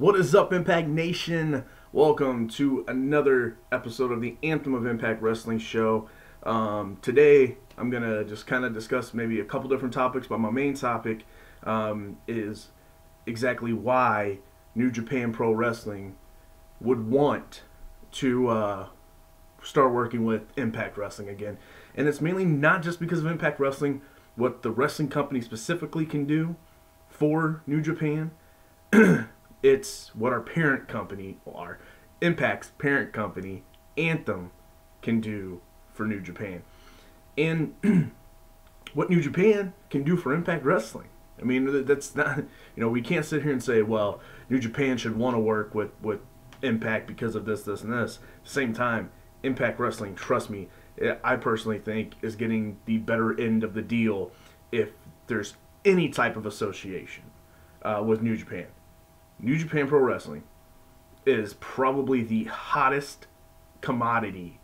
What is up, Impact Nation? Welcome to another episode of the Anthem of Impact Wrestling show. Today, I'm going to just kind of discuss maybe a couple different topics, but my main topic is exactly why New Japan Pro Wrestling would want to start working with Impact Wrestling again. And it's mainly not just because of Impact Wrestling, what the wrestling company specifically can do for New Japan. It's what our parent company, or Impact's parent company, Anthem, can do for New Japan. And what New Japan can do for Impact Wrestling. I mean, that's not, we can't sit here and say, well, New Japan should want to work with Impact because of this, and this. At the same time, Impact Wrestling, trust me, I personally think is getting the better end of the deal if there's any type of association with New Japan. New Japan Pro Wrestling is probably the hottest commodity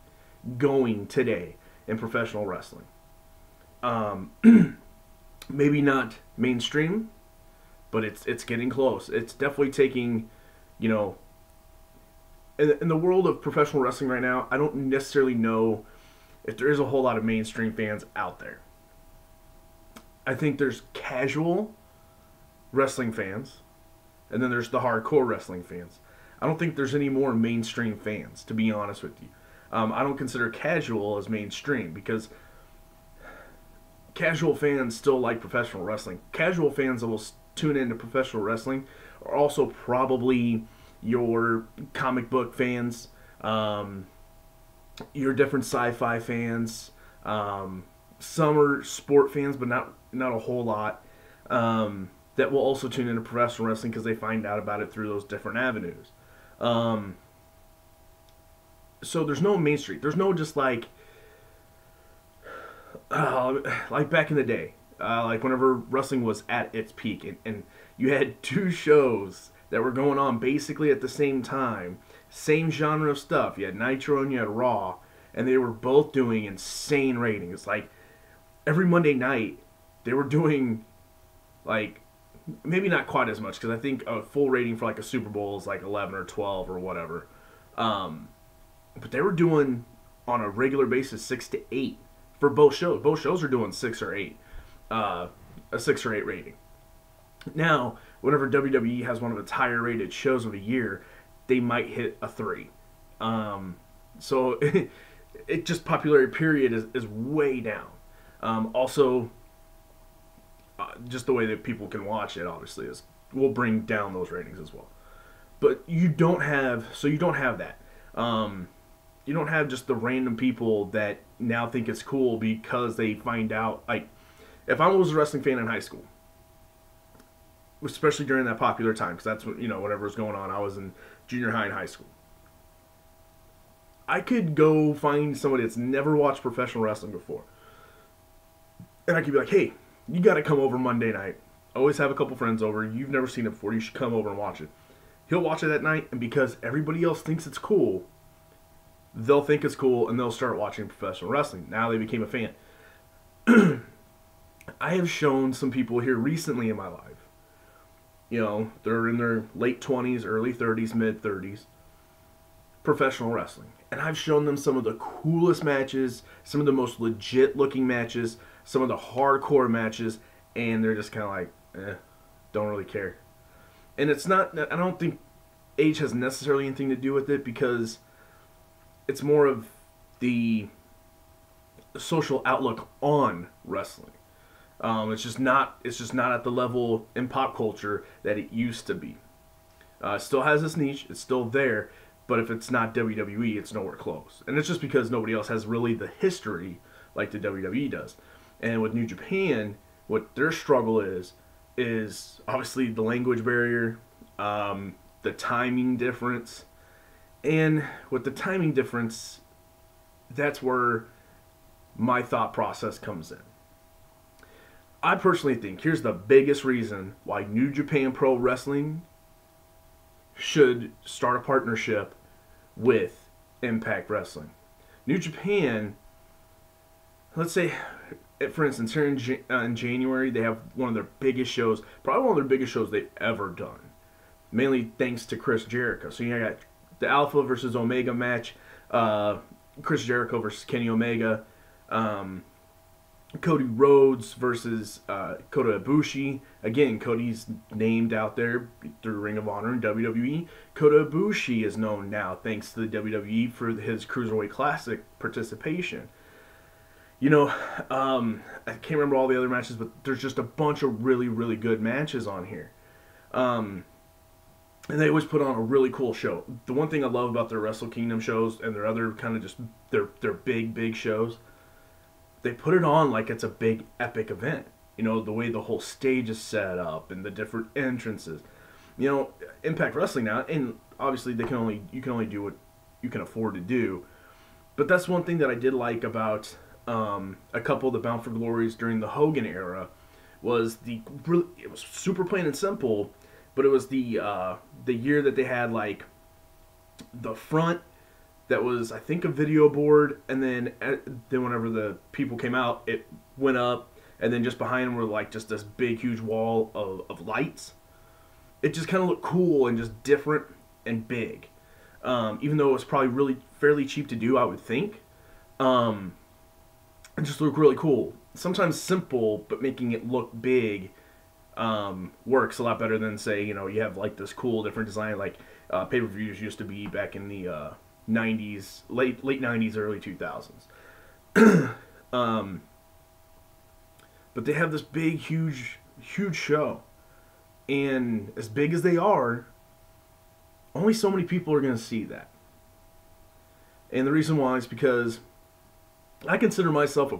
going today in professional wrestling. Maybe not mainstream, but it's getting close. It's definitely taking, in the world of professional wrestling right now, I don't necessarily know if there is a whole lot of mainstream fans out there. I think there's casual wrestling fans, and then there's the hardcore wrestling fans. I don't think there's any more mainstream fans, to be honest with you. I don't consider casual as mainstream because casual fans still like professional wrestling. Casual fans that will tune into professional wrestling are also probably your comic book fans, your different sci-fi fans, some are sport fans, but not a whole lot, that will also tune into professional wrestling because they find out about it through those different avenues. So there's no Main Street. There's no just like back in the day, like whenever wrestling was at its peak, and you had two shows that were going on basically at the same time, same genre of stuff. You had Nitro and you had Raw, and they were both doing insane ratings. Like every Monday night, they were doing like maybe not quite as much because I think a full rating for like a Super Bowl is like 11 or 12 or whatever. But they were doing on a regular basis 6 to 8 for both shows. Both shows are doing 6 or 8, a 6 or 8 rating. Now, whenever WWE has one of its higher rated shows of the year, they might hit a 3. So it just popularity period is way down. Also, just the way that people can watch it obviously will bring down those ratings as well. But you don't have that. You don't have just the random people that now think it's cool because they find out, like, if I was a wrestling fan in high school, especially during that popular time, because that's what, whatever was going on, I was in junior high and high school. I could go find somebody that's never watched professional wrestling before, and I could be like, hey, you got to come over Monday night. Always have a couple friends over. You've never seen it before. You should come over and watch it. He'll watch it that night, and because everybody else thinks it's cool, they'll think it's cool, and they'll start watching professional wrestling. Now they became a fan. I have shown some people here recently in my life, they're in their late 20s, early 30s, mid 30s, professional wrestling. And I've shown them some of the coolest matches, some of the most legit looking matches, some of the hardcore matches, and they're just kind of like, don't really care. And it's not, I don't think age has necessarily anything to do with it, because it's more of the social outlook on wrestling. It's just not at the level in pop culture that it used to be. It still has its niche, it's still there, but if it's not WWE, it's nowhere close. And it's just because nobody else has really the history like the WWE does. And with New Japan, what their struggle is obviously the language barrier, the timing difference. And with the timing difference, that's where my thought process comes in. I personally think here's the biggest reason why New Japan Pro Wrestling should start a partnership with Impact Wrestling. New Japan, let's say, for instance, here in January, they have one of their biggest shows, probably one of their biggest shows they've ever done. mainly thanks to Chris Jericho. So you got the Alpha versus Omega match, Chris Jericho versus Kenny Omega, Cody Rhodes versus Kota Ibushi. Again, Cody's named out there through Ring of Honor and WWE. Kota Ibushi is known now thanks to the WWE for his Cruiserweight Classic participation. You know, I can't remember all the other matches, but there's just a bunch of really, really good matches on here. And they always put on a really cool show. The one thing I love about their Wrestle Kingdom shows and their other kind of just their big shows, they put it on like it's a big epic event. You know, the way the whole stage is set up and the different entrances. You know, Impact Wrestling now, and obviously you can only do what you can afford to do. But that's one thing that I did like about a couple of the Bound for Glories during the Hogan era was it was super plain and simple, but it was the year that they had like the front that was, I think, a video board, and then whenever the people came out, it went up, and then just behind them were like just this big huge wall of lights. It just kind of looked cool and just different and big, even though it was probably really fairly cheap to do, I would think. It just looked really cool. Sometimes simple, but making it look big works a lot better than, say, you know, you have like this cool different design like pay-per-views used to be back in the 90s, late 90s, early 2000s. But they have this big, huge show. And as big as they are, only so many people are going to see that. And the reason why is because I consider myself a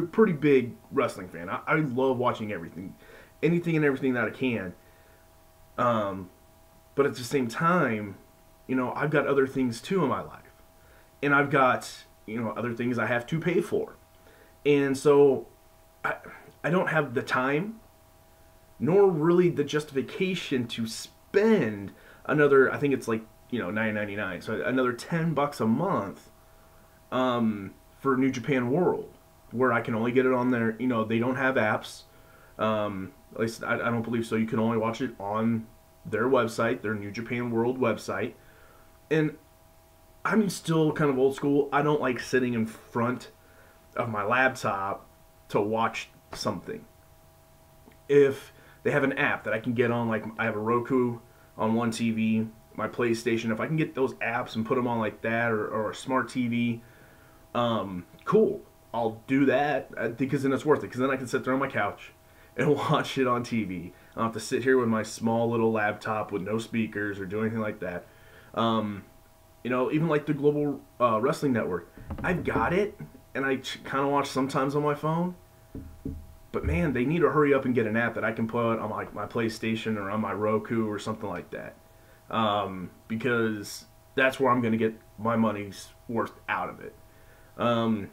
pretty big wrestling fan. I love watching anything and everything that I can. But at the same time, you know, I've got other things too in my life. And I've got, you know, other things I have to pay for. And so I don't have the time nor really the justification to spend another, I think it's like, you know, $9.99, so another $10 a month for New Japan World, where I can only get it on their, you know, they don't have apps. At least I don't believe so. You can only watch it on their website, their New Japan World website. And I'm still kind of old school. I don't like sitting in front of my laptop to watch something. If they have an app that I can get on, like I have a Roku on one TV, my PlayStation, if I can get those apps and put them on like that, or a smart TV, cool. I'll do that because then it's worth it. Because then I can sit there on my couch and watch it on TV. I don't have to sit here with my small little laptop with no speakers or do anything like that. You know, even like the Global Wrestling Network, I've got it, and I kind of watch sometimes on my phone. But man, they need to hurry up and get an app that I can put on my PlayStation or on my Roku or something like that. Because that's where I'm going to get my money's worth out of it. And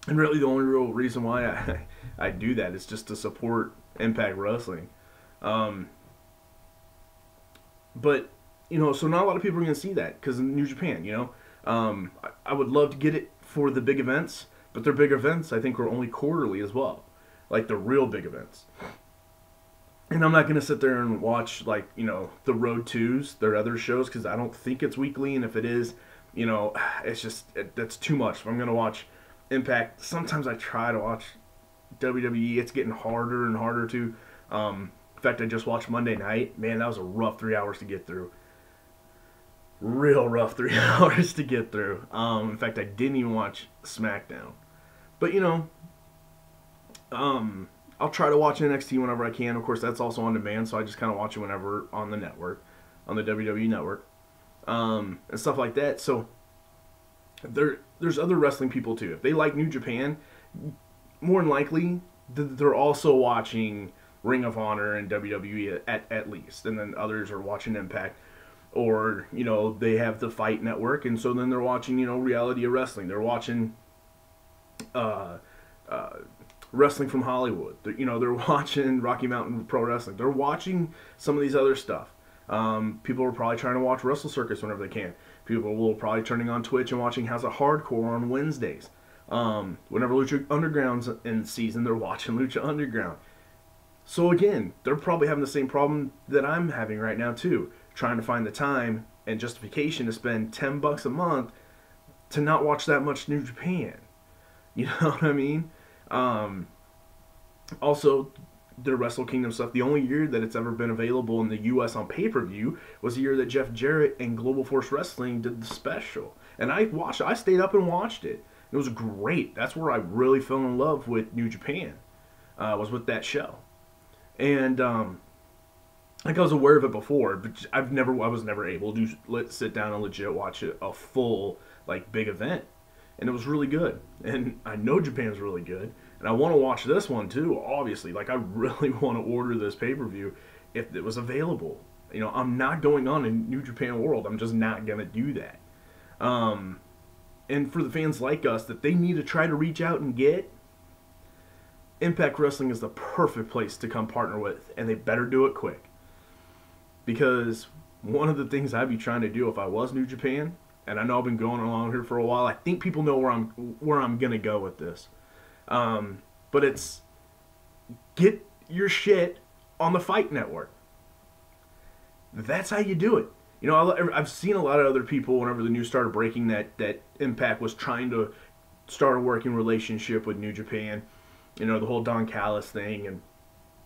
really the only real reason why I do that is just to support Impact Wrestling. But, you know, so not a lot of people are going to see that because in New Japan, you know. I would love to get it for the big events, but their big events, I think, are only quarterly as well. Like the real big events. And I'm not going to sit there and watch, like, you know, the Road 2s, their other shows, because I don't think it's weekly, and if it is, you know, it's just, that's too much. If I'm going to watch Impact, sometimes I try to watch WWE. It's getting harder and harder to. In fact, I just watched Monday night. Man, that was a rough 3 hours to get through. Real rough 3 hours to get through. In fact, I didn't even watch SmackDown. But, you know, I'll try to watch NXT whenever I can. Of course, that's also on demand, so I just kind of watch it whenever on the network, on the WWE network, and stuff like that. So there's other wrestling people too. If they like New Japan, more than likely they're also watching Ring of Honor and WWE at least, and then others are watching Impact, or, you know, they have the Fight Network, and so then they're watching, you know, Reality of Wrestling. They're watching Wrestling from Hollywood. They're watching Rocky Mountain Pro Wrestling. They're watching some of these other stuff. People are probably trying to watch Wrestle Circus whenever they can. People will probably turning on Twitch and watching House of Hardcore on Wednesdays. Whenever Lucha Underground's in season, they're watching Lucha Underground. So again, they're probably having the same problem that I'm having right now too, trying to find the time and justification to spend $10 a month to not watch that much New Japan. You know what I mean? Um, Also, the Wrestle Kingdom stuff. The only year that it's ever been available in the U.S. on pay-per-view was the year that Jeff Jarrett and Global Force Wrestling did the special, and I watched. I stayed up and watched it. It was great. That's where I really fell in love with New Japan. Was with that show, and like I was aware of it before, but I was never able to sit down and legit watch a full like big event, and it was really good. And I know Japan's really good, and I want to watch this one too. Obviously, like I really want to order this pay per view if it was available. You know, I'm not going on in New Japan World. I'm just not gonna do that. And for the fans like us that they need to try to reach out and get, Impact Wrestling is the perfect place to come partner with, and they better do it quick. Because one of the things I'd be trying to do if I was New Japan, and I know I've been going along here for a while, I think people know where I'm gonna go with this. But it's get your shit on the Fight Network. That's how you do it. You know, I've seen a lot of other people whenever the news started breaking that Impact was trying to start a working relationship with New Japan. You know, the whole Don Callis thing, and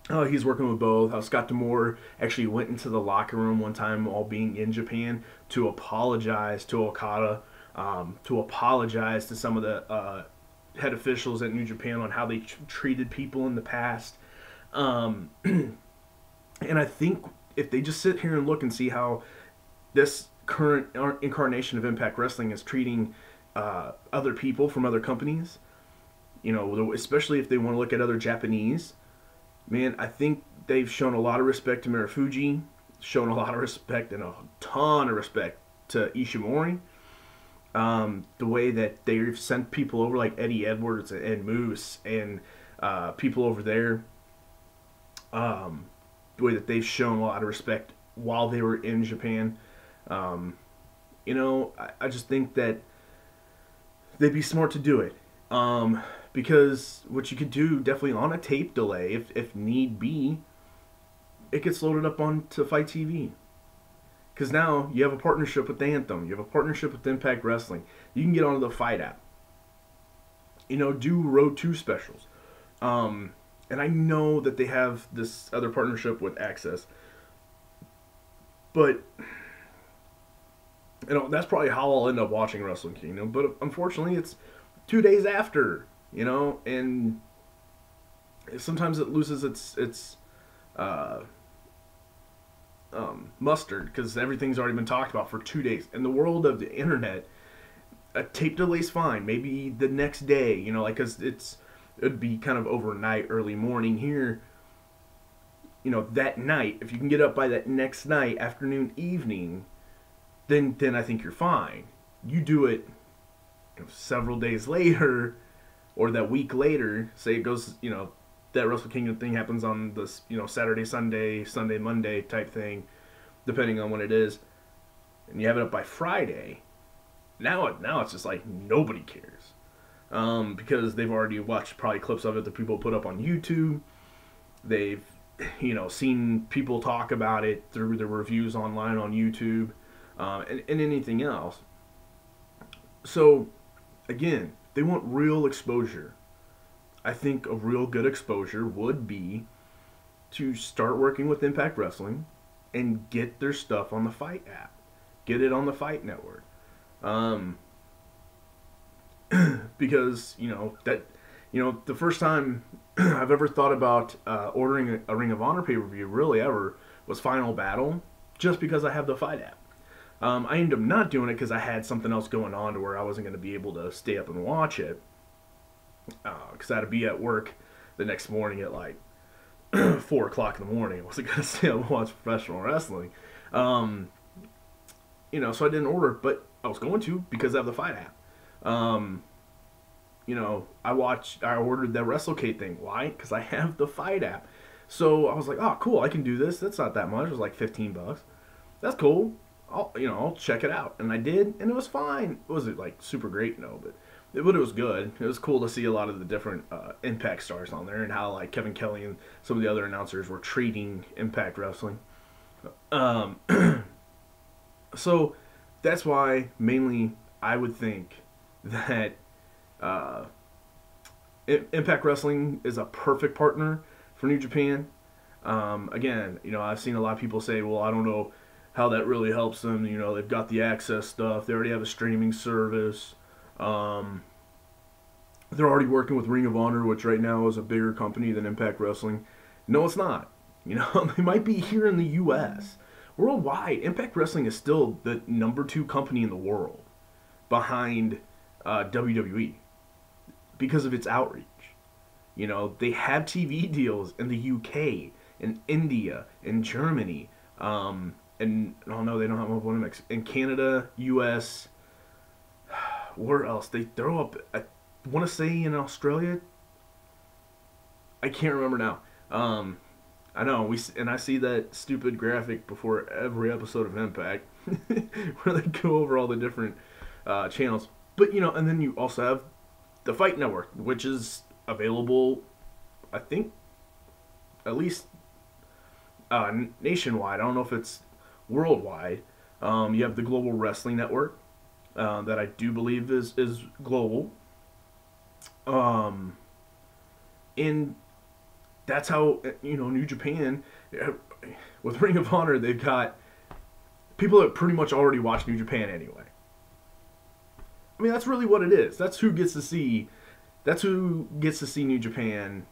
oh, he's working with both. How Scott D'Amore actually went into the locker room one time while being in Japan to apologize to Okada, to apologize to some of the head officials at New Japan on how they treated people in the past. And I think if they just sit here and look and see how this current incarnation of Impact Wrestling is treating other people from other companies, you know, especially if they want to look at other Japanese, man, I think they've shown a lot of respect to Marufuji, shown a lot of respect and a ton of respect to Ishimori. The way that they've sent people over like Eddie Edwards and Moose and people over there, the way that they've shown a lot of respect while they were in Japan. You know, I just think that they'd be smart to do it. Because what you could do definitely on a tape delay, if need be, it gets loaded up onto Fight TV. Because now you have a partnership with Anthem, you have a partnership with Impact Wrestling. You can get onto the Fight app. You know, do Road 2 specials. And I know that they have this other partnership with Access. But, you know, that's probably how I'll end up watching Wrestling Kingdom. But unfortunately, it's 2 days after, you know, and sometimes it loses its mustard because everything's already been talked about for 2 days. In the world of the internet, a tape delay's fine. Maybe the next day, you know, like because it'd be kind of overnight, early morning here. You know, that night, if you can get up by that next night, afternoon, evening, then I think you're fine. You do it several days later or that week later, say it goes, you know, that Wrestle Kingdom thing happens on this, you know, Saturday, Sunday, Sunday, Monday type thing, depending on when it is, and you have it up by Friday, now it's just like nobody cares. Because they've already watched probably clips of it that people put up on YouTube. They've, you know, seen people talk about it through the reviews online on YouTube, and anything else. So, again, they want real exposure. I think a real good exposure would be to start working with Impact Wrestling and get their stuff on the Fight app. Get it on the Fight Network. Because, you know, the first time I've ever thought about ordering a Ring of Honor pay-per-view, really ever, was Final Battle, just because I have the Fight app. I ended up not doing it because I had something else going on to where I wasn't going to be able to stay up and watch it. Because I had to be at work the next morning at like 4 o'clock in the morning. I wasn't going to stay up and watch professional wrestling. You know, so I didn't order, but I was going to because I have the Fight app. You know, I ordered that WrestleCade thing. Why? Because I have the Fight app. So I was like, oh, cool, I can do this. That's not that much. It was like $15. That's cool. I'll check it out. And I did, and it was fine. Was it like super great? No, but But it was good. It was cool to see a lot of the different Impact stars on there and how like Kevin Kelly and some of the other announcers were treating Impact Wrestling. Um, so that's why mainly I would think that uh, Impact Wrestling is a perfect partner for New Japan. Again, I've seen a lot of people say, well, I don't know how that really helps them. They've got the access stuff. They already have a streaming service. Um, they're already working with Ring of Honor, which right now is a bigger company than Impact Wrestling. No, it's not. They might be here in the U.S. Worldwide, Impact Wrestling is still the #2 company in the world behind WWE because of its outreach. They have TV deals in the UK, in India, in Germany, and oh no, they don't have one in Canada, US. Where else? They throw up. I want to say in Australia. I can't remember now. I know I see that stupid graphic before every episode of Impact, where they go over all the different channels. But and then you also have the Fight Network, which is available, I think, at least nationwide. I don't know if it's worldwide. You have the Global Wrestling Network that I do believe is global. And that's how New Japan with Ring of Honor, they've got people that pretty much already watch New Japan anyway. I mean, that's really what it is. That's who gets to see New Japan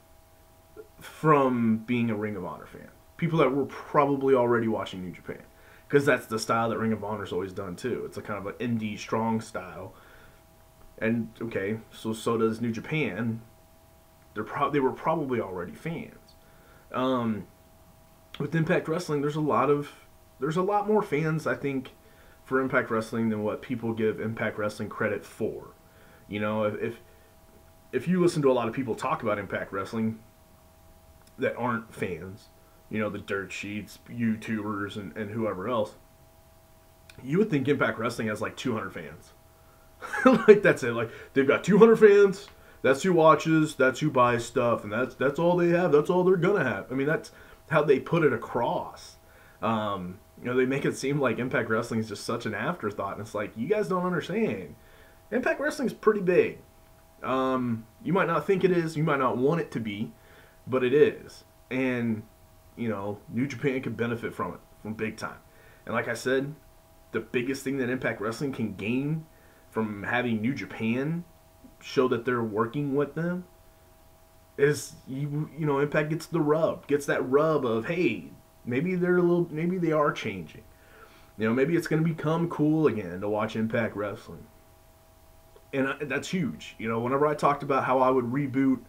from being a Ring of Honor fan. People that were probably already watching New Japan, because that's the style that Ring of Honor's always done too. It's a kind of an indie strong style. And okay, so does New Japan. They were probably already fans. With Impact Wrestling, there's a lot more fans, I think, for Impact Wrestling than what people give Impact Wrestling credit for. If you listen to a lot of people talk about Impact Wrestling that aren't fans, the dirt sheets, YouTubers, and whoever else, you would think Impact Wrestling has like 200 fans. Like that's it. Like they've got 200 fans. That's who watches. That's who buys stuff, and that's all they have. That's all they're gonna have. I mean, that's how they put it across. They make it seem like Impact Wrestling is just such an afterthought, and it's like, you guys don't understand. Impact Wrestling is pretty big. You might not think it is. You might not want it to be, but it is. And New Japan can benefit from big time. And like I said, the biggest thing that Impact Wrestling can gain from having New Japan show that they're working with them is Impact gets that rub of, hey, maybe they are changing. Maybe it's going to become cool again to watch Impact Wrestling. And that's huge. Whenever I talked about how I would reboot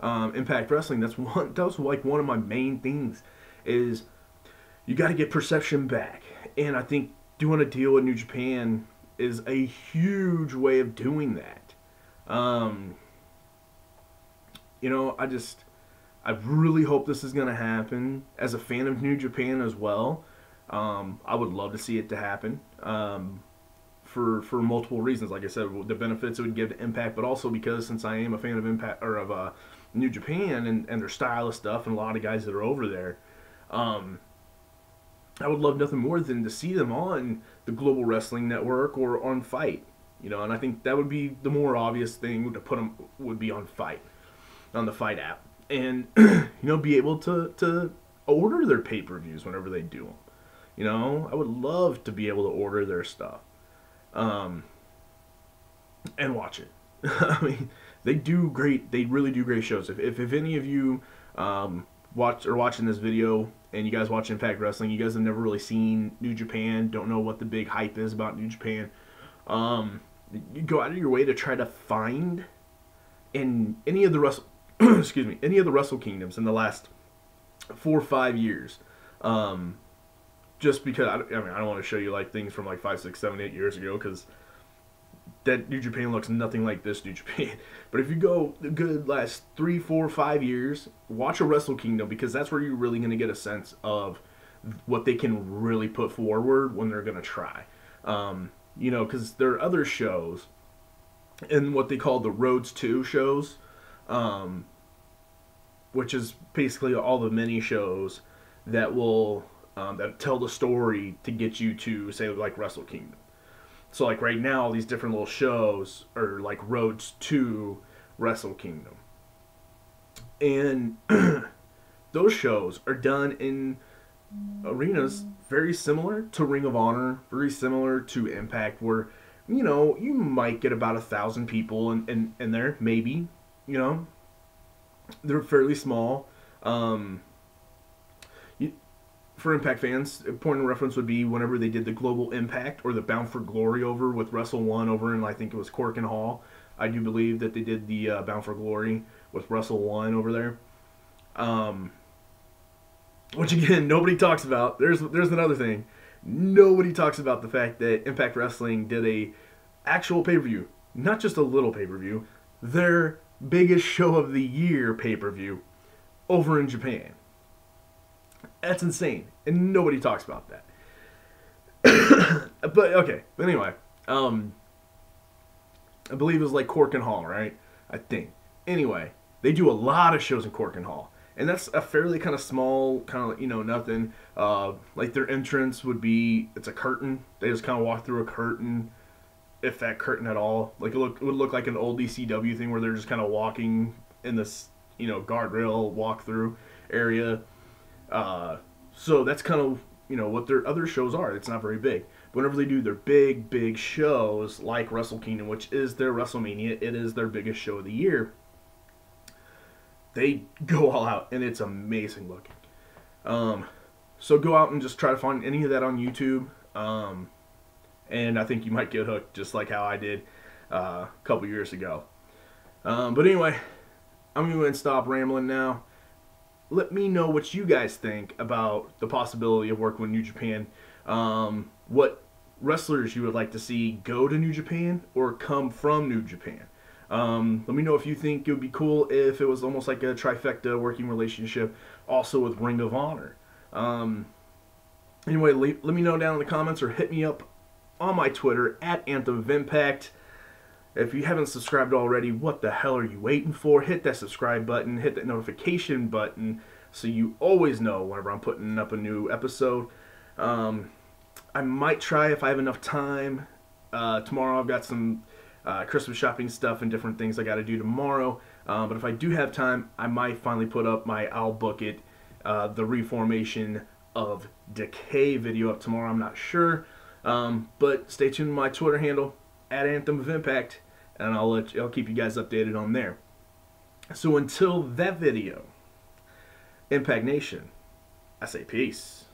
Impact Wrestling, that was like one of my main things is you got to get perception back. And I think doing a deal with New Japan is a huge way of doing that. I really hope this is going to happen. As a fan of New Japan as well, I would love to see it to happen. For multiple reasons, like I said, the benefits it would give to Impact, but also because since I am a fan of Impact or of New Japan and their style of stuff and a lot of guys that are over there, I would love nothing more than to see them on the Global Wrestling Network or on Fight. And I think that would be the more obvious thing to put them would be on Fight, on the Fight app, and be able to order their pay-per-views whenever they do them. I would love to be able to order their stuff. And watch it. I mean, they really do great shows. If any of you watching this video and you guys watch Impact Wrestling, you guys have never really seen New Japan, don't know what the big hype is about New Japan, you go out of your way to try to find in any of the Wrestle Kingdoms in the last 4 or 5 years, just because I don't want to show you like things from like 5, 6, 7, 8 years ago, because that New Japan looks nothing like this New Japan. But if you go the good last 3, 4, 5 years, watch a Wrestle Kingdom, because that's where you're really going to get a sense of what they can really put forward when they're going to try. Because there are other shows in what they call the Roads to shows, which is basically all the mini shows that will that tell the story to get you to, say, like Wrestle Kingdom. So like right now, these different little shows are like roads to Wrestle Kingdom, and those shows are done in arenas very similar to Ring of Honor, very similar to Impact, where you might get about 1,000 people in there, maybe. They're fairly small. For Impact fans, a point of reference would be whenever they did the Global Impact or the Bound for Glory over with Wrestle One over in, I think it was Cork and Hall. I do believe that they did the Bound for Glory with Wrestle One over there. Which again, nobody talks about. There's another thing. Nobody talks about the fact that Impact Wrestling did a actual pay-per-view, not just a little pay-per-view, their biggest show of the year pay-per-view over in Japan. That's insane, and nobody talks about that. But okay, but anyway, I believe it was like Cork and Hall, right? I think. Anyway, they do a lot of shows in Cork and Hall, and that's a fairly kind of small, kind of nothing. Like their entrance would be, it's a curtain. They just kind of walk through a curtain, if that curtain at all. Like it would look like an old ECW thing where they're just kind of walking in this guardrail walkthrough area. So that's kind of what their other shows are. It's not very big. But whenever they do their big shows like Wrestle Kingdom, which is their WrestleMania, it is their biggest show of the year, they go all out, and it's amazing looking. So go out and just try to find any of that on YouTube, and I think you might get hooked, just like how I did a couple years ago. But anyway, I'm going to stop rambling now. Let me know what you guys think about the possibility of working with New Japan. What wrestlers you would like to see go to New Japan or come from New Japan. Let me know if you think it would be cool if it was almost like a trifecta working relationship also with Ring of Honor. Anyway, let me know down in the comments or hit me up on my Twitter at Anthem of Impact. If you haven't subscribed already, what the hell are you waiting for? Hit that subscribe button, hit that notification button so you always know whenever I'm putting up a new episode. I might try, if I have enough time. Tomorrow I've got some Christmas shopping stuff and different things I got to do tomorrow. But if I do have time, I might finally put up my I'll Book It, the Reformation of Decay video up tomorrow. I'm not sure. But stay tuned to my Twitter handle, at Anthem of Impact, and I'll keep you guys updated on there. So until that video, Impact Nation, I say peace.